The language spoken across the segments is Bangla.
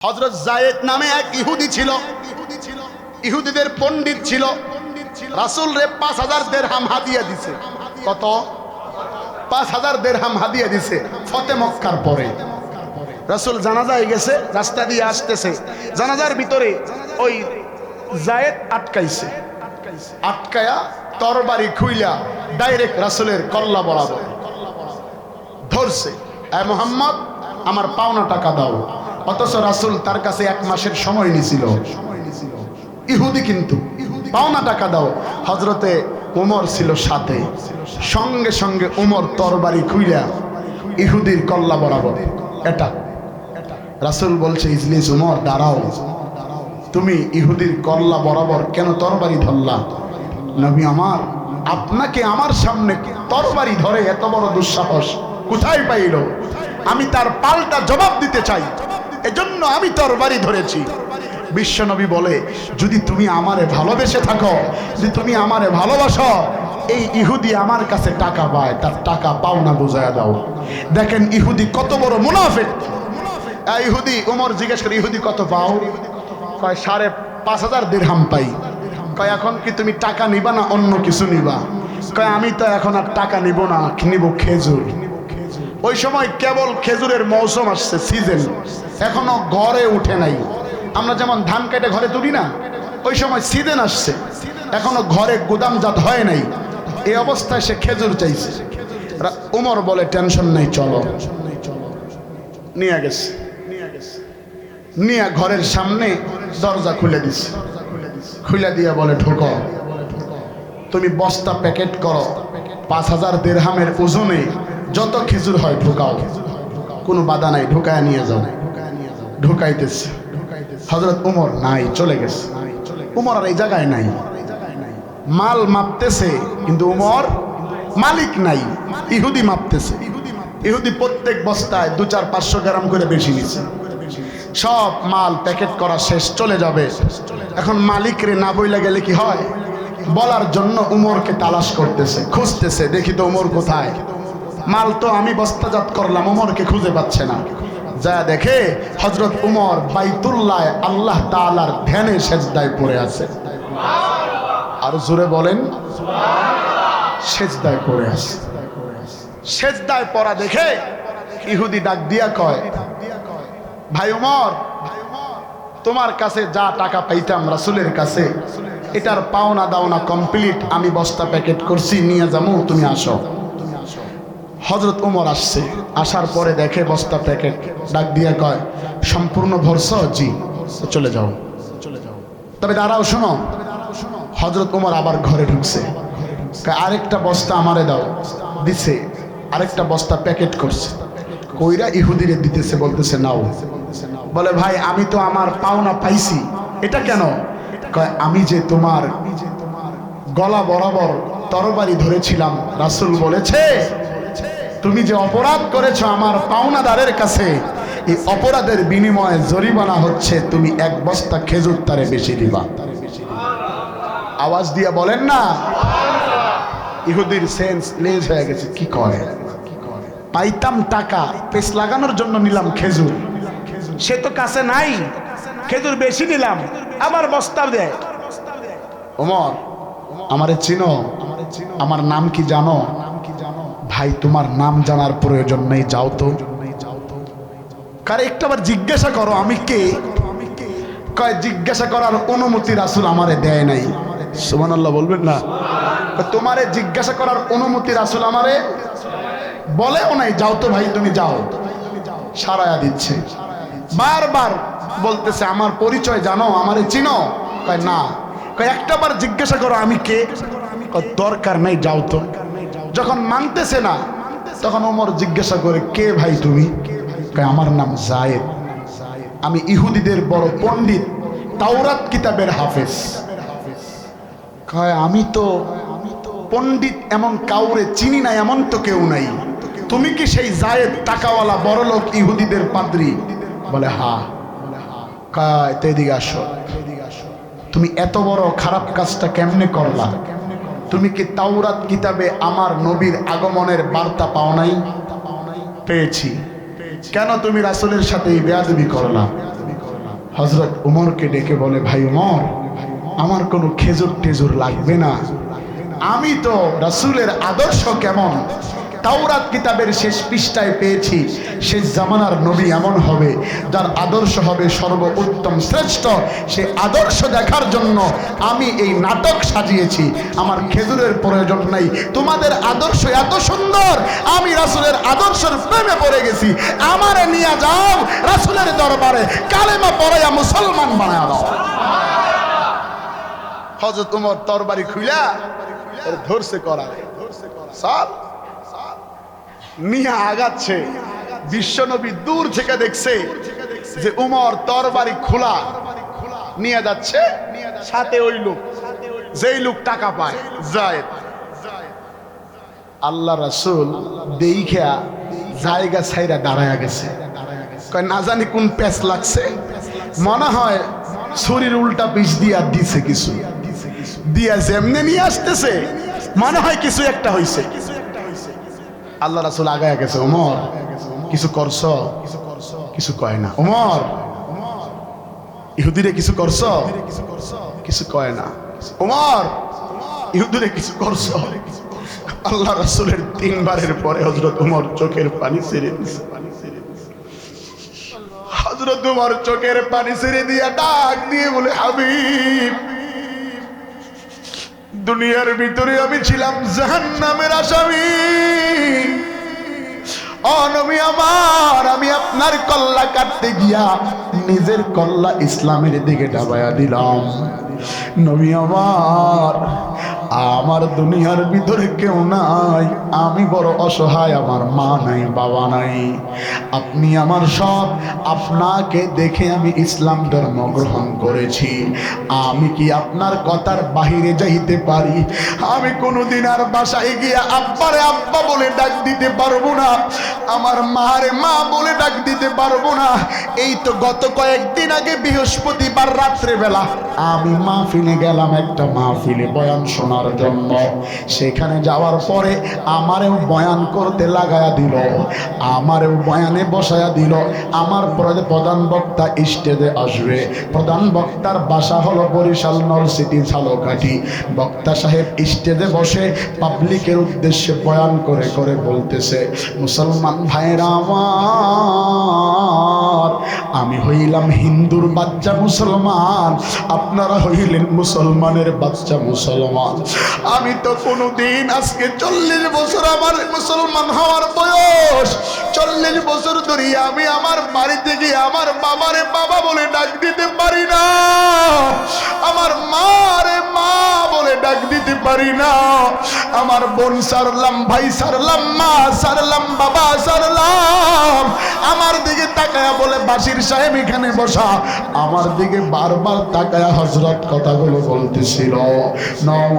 হযরত যায়েদ নামে এক ইহুদি ছিল, ইহুদিদের পণ্ডিত ছিল। রাসূল রে 5000 দিরহাম হাদিয়া দিছে। কত? 5000 দিরহাম হাদিয়া দিছে ফতে মক্কার পরে। রাসূল জানাজায় গেছে, রাস্তা দিয়ে আসতেছে, জানাজার ভিতরে ওই যায়েদ আটকাইছে, আটকায়া তরবারি খুইলা ডাইরেক্ট রাসূলের কল্লা বরাবর ধরছে, এ মুহাম্মদ আমার পাওনা টাকা দাও। অথচ রাসূল তার কাছে 1 মাসের সময় নিছিল। ইহুদি কিন্তু পাওনা টাকা দাও। হযরতে ওমর ছিল সাথে, সঙ্গে সঙ্গে ওমর তরবারি খুইলা ইহুদির কল্লা বরাবর। এটা রাসূল বলছে, ইজলিস ওমর দাঁড়াও, তুমি ইহুদির কল্লা বরাবর কেন তরবারি ধরলা? নবী আমার, আপনাকে আমার সামনে তরবারি ধরে এত বড় দুঃসাহস কোথায় পাইল? আমি তার পাল্টা জবাব দিতে চাই, এজন্য আমি তরবারি ধরেছি। বিশ্বনবী বলে, যদি তুমি আমারে ভালোবেসে থাকো, যদি তুমি আমারে ভালোবাসো, এই ইহুদি আমার কাছে টাকা পায়, তার টাকা পাওনা বুঝায়া দাও। দেখেন ইহুদি কত বড় মুনাফিক। ইহুদি, ওমর জিজ্ঞেস করে, ইহুদি কত পাও? কয় 5500 দিরহাম পাই। কয় এখন কি তুমি টাকা নিবা না অন্য কিছু নিবা? কয় আমি তো এখন আর টাকা নিব না, নিব খেজুর। ওই সময় কেবল খেজুরের মৌসুম আসছে, সিজন, এখনো ঘরে উঠে নাই। আমরা যেমন ধান কেটে ঘরে তুলি না, ওই সময় সিজন আসছে, এখনো ঘরে গুদামজাত হয় নাই। এই অবস্থায় সে খেজুর চাইছে। উমর বলে, টেনশন নাই, চলো। নিয়ে গেছে, নিয়ে ঘরের সামনে দরজা খুলে দিছে, খুলে দিয়ে বলে, ঢোকো, তুমি বস্তা প্যাকেট করো, 5000 দিরহামের ওজনে যত খেজুর হয় ঢোকাও, কোনো বাধা নাই, ঢোকায় নিয়ে যাও। ঢোকাইতেছে, হযরত উমর নাই, চলে গেছে। উমর আর এই জায়গায় নাই, মাল মাপতেছে, কিন্তু উমর মালিক নাই, ইহুদি মাপতেছে। ইহুদি প্রত্যেক বস্তায় 200-500 গ্রাম করে বেশি নিছে। সব মাল প্যাকেট করা শেষ, চলে যাবে। এখন মালিক রে না বইলা গেলে কি হয়? বলার জন্য উমরকে তালাশ করতেছে, খুঁজতেছে, দেখি তো উমর কোথায়। মাল তো আমি বস্তাজাত করলাম, উমরকে খুঁজে পাচ্ছে না। যা দেখে হযরত উমর বাইতুল্লাহ আল্লাহ তাআলার ধ্যানে সেজদায় পড়ে আছে। আর জোরে বলেন, সেজদায় পড়ে আছে। সেজদায় পড়া দেখে ইহুদি ডাক দিয়া কয়, ভাই উমর, তোমার কাছে যা টাকা পাইতাম রাসূলের কাছে, এটার পাওনা দাওনা কমপ্লিট, আমি বস্তা প্যাকেট করছি, নিয়ে যাবো, তুমি আসো। হযরত উমর আসছে, আসার পরে দেখে বস্তা প্যাকেট, ডাক দিয়া কয়, সম্পূর্ণ ভরসা? জি। চলে যাও, তবে দাঁড়াও, শোনো। হযরত উমর আবার ঘরে ঢুকছে, আরেকটা বস্তা আমারে দাও। দিছে, আরেকটা বস্তা প্যাকেট করছে, কইরা ইহুদিরে দিতেছে, বলতেছে নাও। বলে, ভাই আমি তো আমার পাওনা পাইছি। এটা কেন? কয়, আমি যে তোমার গলা বরাবর তরবারি ধরেছিলাম, রাসূল বলেছে তুমি যে অপরাধ করেছো আমার পাওনাদারের কাছে, এই অপরাধের বিনিময়ে জরিমানা হচ্ছে তুমি 1 বস্তা খেজুর তারে বেশি দিবা। আওয়াজ দিয়ে বলেন না। ইহুদির সেন্স লেজ হয়ে গেছে, কি করে? পাইতাম টাকা, পেছ লাগানোর জন্য নিলাম খেজুর, সে তো কাছে নাই, খেজুর বেশি নিলাম, আবার বস্তা দেয়। ওমর, আমারে চিনো? আমার নাম কি জানো? ভাই তোমার নাম জানার প্রয়োজন নেই, যাও তো। কারে একটাবার জিজ্ঞাসা করো আমি কে? কয়, জিজ্ঞাসা করার অনুমতি রাসূল আমারে দেয় নাই। সুবহানাল্লাহ বলবেন না? তোমারে জিজ্ঞাসা করার অনুমতি রাসূল আমারে বলেও নাই, যাও তো ভাই, তুমি যাও। সারায়া দিচ্ছে, বারবার বলতেছে, আমার পরিচয় জানো, আমারে চিনো? কয় না। কয়, একটাবার জিজ্ঞাসা করো আমি কে? কয়, দরকার নাই, যাও তো। যখন মানতেছে না, তখন ওমর জিজ্ঞাসা করে, কে ভাই তুমি? কয়, আমার নাম যায়েদ, আমি ইহুদিদের বড় পণ্ডিত, তাওরাত কিতাবের হাফেজ। কয়, আমি তো পণ্ডিত এমন কাউরে চিনি না, এমন তো কেউ নাই। তুমি কি সেই যায়েদ, টাকাওয়ালা বড়লোক ইহুদিদের পাদ্রী? বলে, হ্যাঁ। কয়, এদিকে আসো। তুমি এত বড় খারাপ কাজটা কেমনে করলা? তুমি কি তাওরাত কিতাবে আমার নবীর আগমনের বার্তা পাও নাই? পেয়েছি। কেন তুমি রাসূলের সাথে এই বেয়াদবি করলা? হযরত উমরকে ডেকে বলে, ভাই উমর, আমার কোনো খেজুর টেজুর লাগবে না, আমি তো রাসূলের আদর্শ কেমন তাওরাত কিতাবের শেষ পৃষ্ঠায় পেয়েছি, শেষ জামানার নবী এমন হবে যার আদর্শ হবে সর্বোত্তম শ্রেষ্ঠ। সেই আদর্শ দেখার জন্য আমি এই নাটক সাজিয়েছি, আমার খেজুরের প্রয়োজন নাই, তোমাদের আদর্শ এত সুন্দর, আমি রাসূলের আদর্শের প্রেমে পড়ে গেছি, আমারে নিয়ে যাও রাসূলের দরবারে, কালেমা পড়াইয়া মুসলমান বানায়া দাও। হযরত উমর তরবারি খুইলা ধরছে করারে, স্যার নিয়ে আগাচ্ছে। বিশ্বনবী দূর থেকে দেখছে যে উমর তরবারি খোলা নিয়ে যাচ্ছে, সাথে ওই লোক, যেই লোক টাকা পায় যায়। আল্লাহ রাসূল দেইখা জায়গা ছাইরা দাঁড়ায়া গেছে, কয় না জানি কোন প্যাচ লাগছে, মনে হয় শরীর উল্টা পিছ দিয়া দিছে, কিছু দিয়া যেমনে নিয়ে আসতেছে মনে হয় কিছু একটা হইছে। আল্লাহ রাসূল আগায়া গেছে, ওমর কিছু করছ? কিছু কয় না। ওমর ইহুদিরে কিছু করছ? কিছু কয় না। ওমর ইহুদিরে কিছু করছ? আল্লাহ রাসূলের তিনবারের পরে হযরত উমর চোখের পানি ছেড়ে দিয়েছে। হযরত উমর চোখের পানি ছেড়ে দিয়া ডাক দিয়ে বলে, হাবিব, দুনিয়ার ভিতরে আমি ছিলাম জাহান্নামের আসামি, ও নবী আমার, আমি আপনার কল্লা কাটতে গিয়া নিজের কল্লা ইসলামের দিকে ডাবায়া দিলাম। নবী আমার, আমার দুনিয়ার ভিতরে কেউ নাই, আমি বড় অসহায়, আমার মা নাই, বাবা নাই, আপনি আমার সব, আপনাকে দেখে আমি ইসলাম ধর্ম গ্রহণ করেছি, আমি কি আপনার কথার বাহিরে যাইতে পারি? আমি কোনোদিন আর বাসায় গিয়া আব্বারে আব্বা বলে ডাক দিতে পারবো না, আমার মারে মা বলে ডাক দিতে পারবো না। এই তো গত কয়েকদিন আগে বৃহস্পতিবার রাত্রে বেলা আমি মাহফিলে গেলাম, একটা মাহফিলে বয়ান শোনার জন্য। সেখানে যাওয়ার পরে আমারেও বয়ান করতে লাগায়া দিল, আমারেও বয়ানে বসায়া দিল। আমার পরে প্রধান বক্তা স্টেজে আসবে, প্রধান বক্তার বাসা হলো বরিশাল নলসিটি ঝালকাঠি। বক্তা সাহেব স্টেজে বসে পাবলিকের উদ্দেশ্যে বয়ান করে করে বলতেছে, মুসলমান ভাইরা আমার, আমি হইলাম হিন্দুর বাচ্চা মুসলমান, আপনারা হইলেন মুসলমানের বাচ্চা মুসলমান। আমি তো কোনোদিন, আজকে 40 বছর আমার মুসলমান হওয়ার বয়স, 40 বছর ধরে আমি আমার বাড়িতে গিয়ে আমার বাবারে বাবা বলে ডাক দিতে পারি না, আমার মারে মা বলে ডাক দিতে পারি না, আমার বোন সারলাম, ভাই সারলাম, মা সারলাম, বাবা সারলাম। আমার দিকে তাকায়া বলে, বাসির সাহেব এখানে বসা, আমার দিকে বারবার তাকায়া হযরত কথাগুলো বলতেছিল।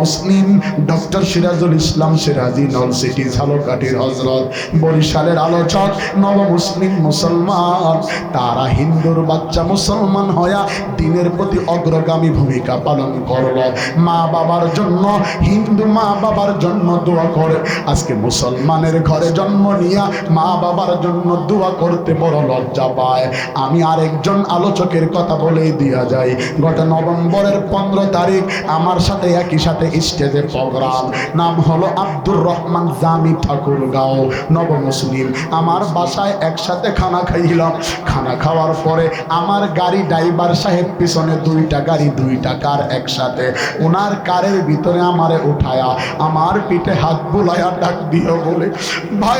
মুসলিম ডক্টর সিরাজুল ইসলাম সিরাজি, নলসিটি ঝালকাঠির হযরত, বরিশালের আলোচক, নব মুসলিম মুসলমান, তারা হিন্দুর বাচ্চা মুসলমান হয়া দিনের প্রতি অগ্রগামী ভূমিকা পালন করলো। মা বাবার জন্য, হিন্দু মা বাবার জন্য দোয়া করে। আজকে মুসলমানের ঘরে জন্ম নিয়া মা বাবার জন্য দোয়া করতে বড় লজ্জা পায়। আমি আরেকজন আলোচকের কথা বলেই দিয়া যাই, গত নভেম্বরের 15 তারিখ আমার সাথে একই সাথে স্টেজে প্রোগ্রাম, নাম হলো আব্দুর রহমান জামি ঠাকুরগাঁও, নব মুসলিম। আমার বাসায় একসাথে খানা খাইলাম, খানা খাওয়ার পরে আমার গাড়ি ড্রাইভার সাহেব পিছনে 2টা গাড়ি, 2টা কার একসাথে, ওনার কারের ভিতরে আমারে উঠায়া আমার পিঠে হাত বুলাইয়া ডাক দিও বলে, ভাই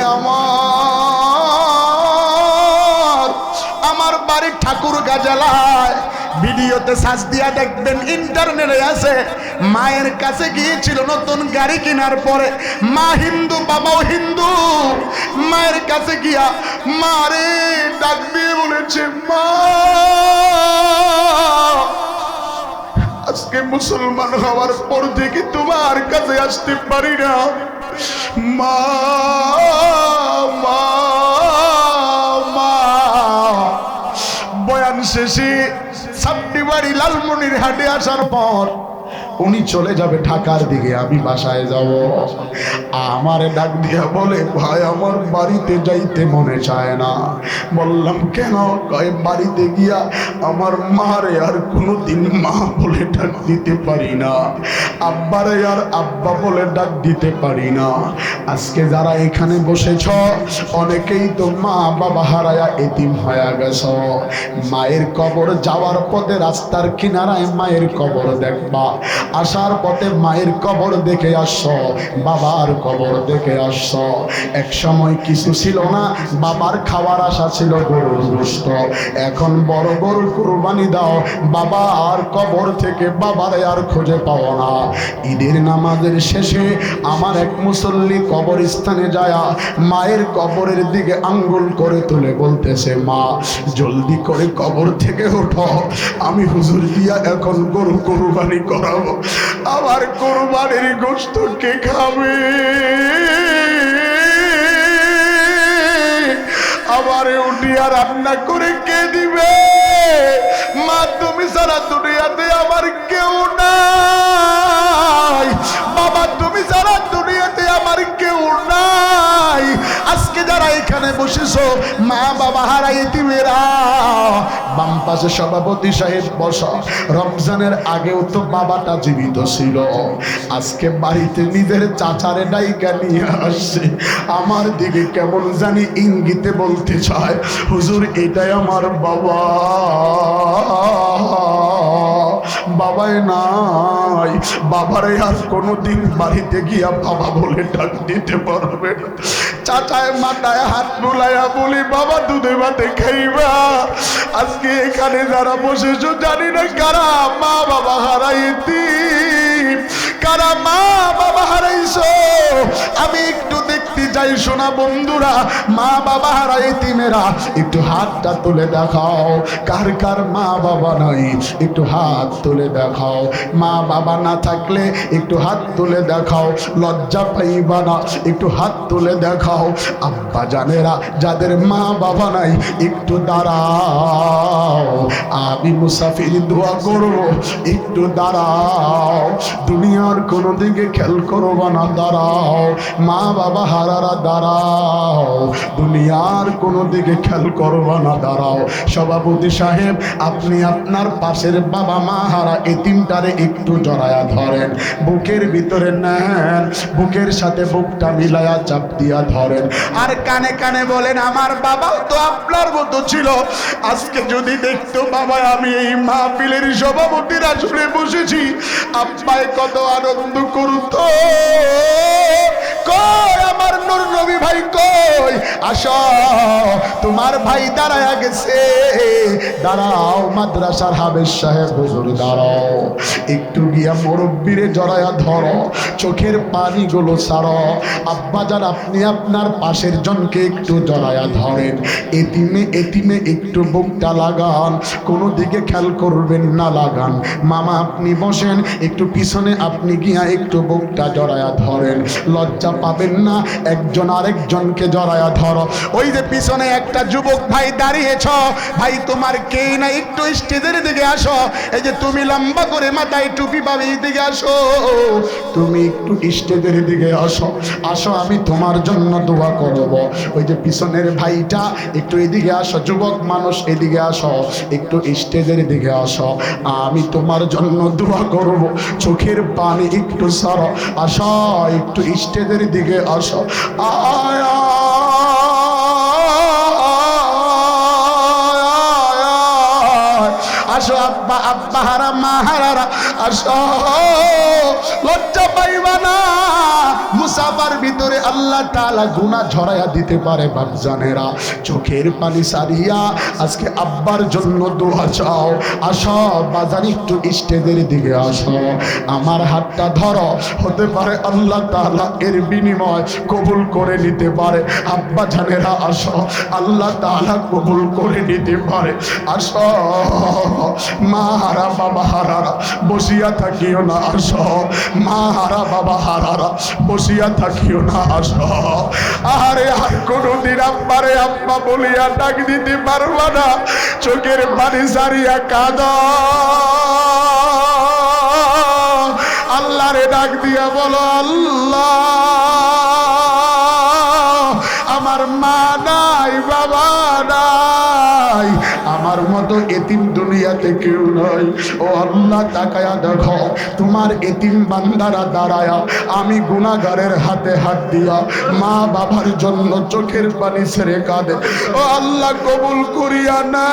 আমার বাড়ি ঠাকুরগাঁ জেলায়, ভিডিওতে সার্চ দিয়া দেখবেন, ইন্টারনেটে আছে। মায়ের কাছে গিয়েছিল নতুন গাড়ি কেনার পরে, মা হিন্দু বাবাও হিন্দু, মায়ের কাছে গিয়া মারে ডাক দিয়ে বলেছে, মা আজকে মুসলমান হওয়ার পর থেকে তোমার কাছে আসতে পারি না, মা মা মা। বয়ান শেষে সাবটি বাড়ি লালমনির হাটে আসার পর উনি চলে যাবে ঢাকার দিকে, আমি বাসায় যাব। আমারে ডাক দিয়া বলে, ভাই আমার বাড়িতে যাইতে মনে চায় না। বললাম কেন? কয় বাড়িতে গিয়া আমার মারে আর কোনোদিন মা বলে ডাক দিতে পারি না, আব্বারে আর আব্বা বলে ডাক দিতে পারি না। আজকে যারা এখানে বসেছ অনেকেই তো মা বাবা হারায়া এতিম হয়ে গেছ। মায়ের কবর যাওয়ার পথে রাস্তার কিনারায় মায়ের কবর দেখবা, আসার পথে মায়ের কবর দেখে আসছ, বাবার কবর দেখে আসছ। এক সময় কিছু ছিল না, বাবার খাওয়ার আশা ছিল গরুর গোশত, এখন বড় গরুর কুরবানি দাও, বাবা আর কবর থেকে বাবারে আর খুঁজে পাও না। ঈদের নামাজের শেষে আমার এক মুসল্লি কবরস্থানে যায় মায়ের কবরের দিকে আঙ্গুল করে তুলে বলতেছে, মা জলদি করে কবর থেকে ওঠো, আমি হুজুর দিয়া এখন গরু কুরবানি করাবো, আমার কুরবানির গোশত কে খাবে? আমারে উঠিয়া রান্না করে কে দিবে? মা তুমি সারা দুনিয়াতে আমার কেউ নাই, বাবা তুমি সারা দুনিয়াতে আমার কেউ নাই। আজকে যারা এখানে বসেছো মা বাবা হারাই এতিমেরা, বাম পাশে সভাপতি সাহেব বসা, রমজানের আগেও তো বাবাটা জীবিত ছিল, আজকে বাড়িতে নিজের চাচারে ডাইকা নিয়ে আসছে, আমার দিকে কেমন জানি ইঙ্গিতে বলতে চায়, হুজুর এটাই আমার বাবা। বাবাই নাই, বাবারে আর কোনোদিন বাড়িতে গিয়া বাবা বলে ডাক দিতে পারবে না। চাচায় মাথায় হাত বুলাইয়া বলি, বাবা দুধে ভাতে খাইবা? আজকে এখানে যারা বসেছো জানি না কারা মা বাবা হারাইতি, কারা মা বাবা হারাইছো, আমি একটু দেখতে যাই। শোনা বন্ধুরা, মা বাবা হারাইতি মেয়েরা একটু হাতটা তুলে দেখাও, কার কার মা বাবা নাই একটু হাত তুলে দেখাও। মা বাবা না থাকলে একটু হাত তুলে দেখাও, লজ্জা পাইবা না, একটু হাত তুলে দেখাও। আব্বা জানেরা যাদের মা বাবা নাই একটু দাঁড়াও, আমি মুসাফির দোয়া করব, একটু দাঁড়াও, দুনিয়ার কোনো দিকে খেয়াল করবো না, দাঁড়াও। মা বাবা হারারা দাঁড়াও, দুনিয়ার কোনো দিকে খেয়াল করবো না, দাঁড়াও। সভাপতি সাহেব আপনি আপনার পাশের বাবা মা হারা এতিমটারে একটু জড়ায়া ধরেন, বুকের ভিতরে নেন, বুকের সাথে বুকটা মিলায়া চাপ দিয়া ধরেন, আর কানে কানে বলেন, আমার বাবাও তো আপনার মতো ছিল, আজকে যদি দেখতো বাবা আমি এই মাহফিলের সভাপতির আসলে বসেছি, আব্বাই কত আনন্দ করত। কই আমার নূর নবী ভাই, কই আসো, তোমার ভাই দাঁড়ায়া গেছে, দাঁড়াও। মাদ্রাসার হাবেজ সাহেব হুজুর দাঁড়াও, একটু গিয়া মুরব্বিরে জড়ায়া ধরো, চোখের পানিগুলো ছাড়ো। আব্বাজান আপনি আপনার পাশের জনকে একটু জড়ায়া ধরেন, এতিমে এতিমে একটু বুকটা লাগান, কোনো দিকে খেয়াল করবেন না, লাগান। মামা আপনি বসেন, একটু পিছনে আপনি গিয়া একটু বুকটা জড়ায়া ধরেন, লজ্জা পাবেন না, একজন আরেকজনকে জড়ায়া ধরো। ওই যে পিছনে একটা যুবক ভাই দাঁড়িয়েছ, ভাই তোমার কে না, একটু স্টেজের দিকে আসো। এই যে তুমি লম্বা করে মাথায় টুপি পাবে, এই দিকে আসো, তুমি একটু স্টেজের দিকে আসো, আসো আমি তোমার জন্য দোয়া করব। ওই যে পিছনের ভাইটা একটু এদিকে আসো, যুবক মানুষ এদিকে আসো, একটু স্টেজের দিকে আসো, আমি তোমার জন্য দোয়া করব, চোখের পানি একটু সরো, আসো একটু স্টেজের দিকে আসো। আয়া আসো আব্বা, আব্বা হারা মা হারারা আসো, লজ্জা পাইবা না। মুসাফার ভিতরে আল্লাহ তাআলা গুনাহ ঝরাইয়া দিতে পারে বাপজানেরা, চোখের পানি সারিয়া আজকে আব্বার জন্য দোয়া চাও। আসো বাজান একটু স্টেজের দিকে আসো, আমার হাতটা ধরো, হতে পারে আল্লাহ তাআলা এর বিনিময় কবুল করে নিতে পারে। আব্বা জানেরা আসো, আল্লাহ তাআলা কবুল করে নিতে পারে। আসো মা হারা বাবা হারারা বসিয়া থাকিও না, আসো মা হারা বাবা হারারা বসিয়া থাকিও না, আসো। আরে আর কোনদিন আব্বারে আব্বা বলিয়া ডাক দিতে পারবা না, চোখের পানি সারিয়া কাঁদো। ডাক দিয়া বলো আল্লাহ আমার মা নাই বাবা নাই আমার মতো এতিম দুনিয়াতে কেউ নাই ও আল্লাহ তাকায়া দেখো তোমার এতিম বান্দারা দাঁড়ায়া আমি গুনাহগারের হাতে হাত দিয়া মা বাবার জন্য চোখের পানি ছেড়ে কাঁদে ও আল্লাহ কবুল করিয়া না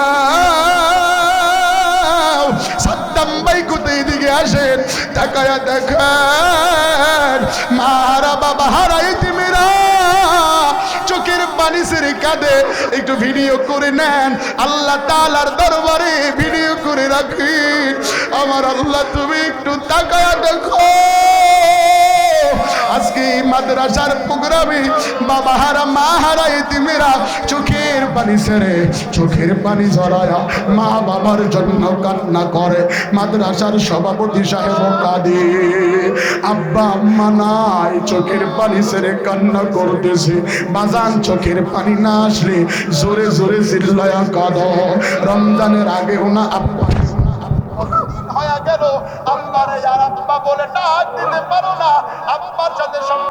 সাদ্দাম ভাই কোথায় দিকে আসেন তাকায়া দেখেন মারা বাবা হারাই তিমেরা চোখের পানি ছেড়ে কাঁদে একটু ভিডিও করে নেন আল্লাহ তাআলার দরবারে ভিডিও করে রাখেন আমার আল্লাহ তুমি একটু তাকায়া দেখো আজকে মাদ্রাসার প্রোগ্রামে বাবা হারা মা হারা এতিমেরা চোখের পানি ছেড়ে চোখের পানি ঝরায়া মা বাবার জন্য কান্না করে মাদ্রাসার সভাপতি সাহেব কাঁদে আব্বা আম্মা নাই চোখের পানি ছেড়ে কান্না করতেছে বাজান চোখের পানি না আসলে জোরে জোরে চিল্লায়া কাঁদো রমজানের আগে ওনা আব্বা হয়ে গেল আল্লাহরে আর আব্বা বলে ডাক দিতে